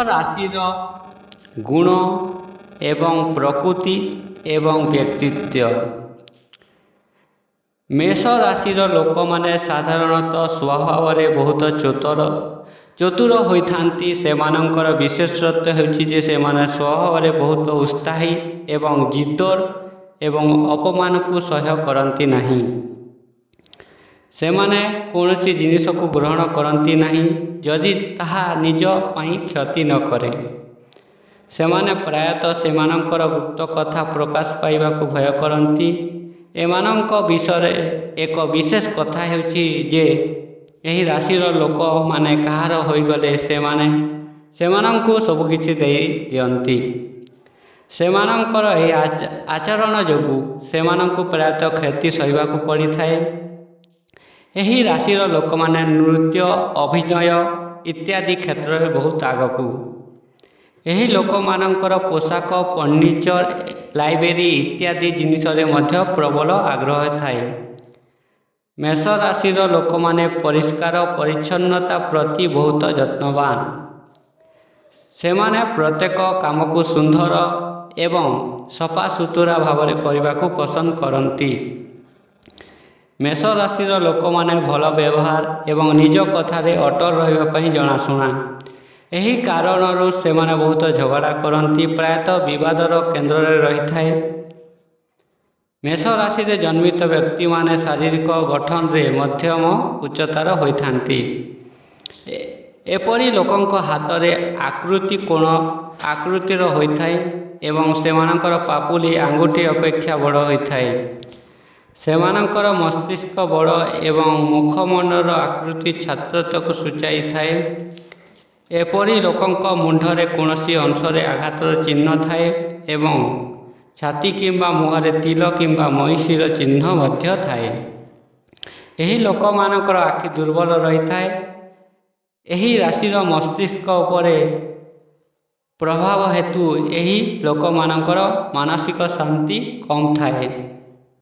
ରାଶିର ଗୁଣ ଏବଂ ପ୍ରକୃତି ଏବଂ ବ୍ୟକ୍ତିତ୍ୱ। ମେଷ ରାଶିର ଲୋକମାନେ ସାଧାରଣତଃ ସ୍ୱଭାବରେ ବହୁତ ଚତୁର ହୋଇଥାନ୍ତି। ସେମାନଙ୍କର ବିଶେଷତ୍ୱ ହେଉଛି ଯେ ସେମାନେ ସ୍ୱଭାବରେ ବହୁତ ଉତ୍ସାହୀ ଏବଂ ଜିଦ୍ଦାର ଏବଂ ଅପମାନକୁ ସହ୍ୟ କରନ୍ତି ନାହିଁ। ସେମାନେ କୌଣସି ଜିନିଷକୁ ଗ୍ରହଣ କରନ୍ତି ନାହିଁ ଯଦି ତାହା ନିଜ ପାଇଁ କ୍ଷତି ନ କରେ। ସେମାନେ ପ୍ରାୟତଃ ସେମାନଙ୍କର ଗୁପ୍ତ କଥା ପ୍ରକାଶ ପାଇବାକୁ ଭୟ କରନ୍ତି। ଏମାନଙ୍କ ବିଷୟରେ ଏକ ବିଶେଷ କଥା ହେଉଛି ଯେ ଏହି ରାଶିର ଲୋକମାନେ କାହାର ହୋଇଗଲେ ସେମାନେ ସେମାନଙ୍କୁ ସବୁକିଛି ଦେଇ ଦିଅନ୍ତି। ସେମାନଙ୍କର ଏହି ଆଚରଣ ଯୋଗୁଁ ସେମାନଙ୍କୁ ପ୍ରାୟତଃ କ୍ଷତି ସହିବାକୁ ପଡ଼ିଥାଏ। ଏହି ରାଶିର ଲୋକମାନେ ନୃତ୍ୟ, ଅଭିନୟ ଇତ୍ୟାଦି କ୍ଷେତ୍ରରେ ବହୁତ ଆଗକୁ। ଏହି ଲୋକମାନଙ୍କର ପୋଷାକ, ଫର୍ଣ୍ଣିଚର, ଲାଇବ୍ରେରୀ ଇତ୍ୟାଦି ଜିନିଷରେ ମଧ୍ୟ ପ୍ରବଳ ଆଗ୍ରହ ଥାଏ। ମେଷ ରାଶିର ଲୋକମାନେ ପରିଷ୍କାର ପରିଚ୍ଛନ୍ନତା ପ୍ରତି ବହୁତ ଯତ୍ନବାନ। ସେମାନେ ପ୍ରତ୍ୟେକ କାମକୁ ସୁନ୍ଦର ଏବଂ ସଫାସୁତୁରା ଭାବରେ କରିବାକୁ ପସନ୍ଦ କରନ୍ତି। ମେଷ ରାଶିର ଲୋକମାନେ ଭଲ ବ୍ୟବହାର ଏବଂ ନିଜ କଥାରେ ଅଟଳ ରହିବା ପାଇଁ ଜଣାଶୁଣା। ଏହି କାରଣରୁ ସେମାନେ ବହୁତ ଝଗଡ଼ା କରନ୍ତି, ପ୍ରାୟତଃ ବିବାଦର କେନ୍ଦ୍ରରେ ରହିଥାଏ। ମେଷ ରାଶିରେ ଜନ୍ମିତ ବ୍ୟକ୍ତିମାନେ ଶାରୀରିକ ଗଠନରେ ମଧ୍ୟମ ଉଚ୍ଚତାର ହୋଇଥାନ୍ତି। ଏପରି ଲୋକଙ୍କ ହାତରେ କୋଣ ଆକୃତିର ହୋଇଥାଏ ଏବଂ ସେମାନଙ୍କର ପାପୁଲି ଆଙ୍ଗୁଠି ଅପେକ୍ଷା ବଡ଼ ହୋଇଥାଏ। ସେମାନଙ୍କର ମସ୍ତିଷ୍କ ବଡ଼ ଏବଂ ମୁଖମଣ୍ଡଳର ଆକୃତି ଛାତ୍ରତ୍ୱକୁ ସୂଚାଇଥାଏ। ଏପରି ଲୋକଙ୍କ ମୁଣ୍ଡରେ କୌଣସି ଅଂଶରେ ଆଘାତର ଚିହ୍ନ ଥାଏ ଏବଂ ଛାତି କିମ୍ବା ମୁହଁରେ ତିଲ କିମ୍ବା ମଇଁଷିର ଚିହ୍ନ ମଧ୍ୟ ଥାଏ। ଏହି ଲୋକମାନଙ୍କର ଆଖି ଦୁର୍ବଳ ରହିଥାଏ। ଏହି ରାଶିର ମସ୍ତିଷ୍କ ଉପରେ ପ୍ରଭାବ ହେତୁ ଏହି ଲୋକମାନଙ୍କର ମାନସିକ ଶାନ୍ତି କମ୍ ଥାଏ।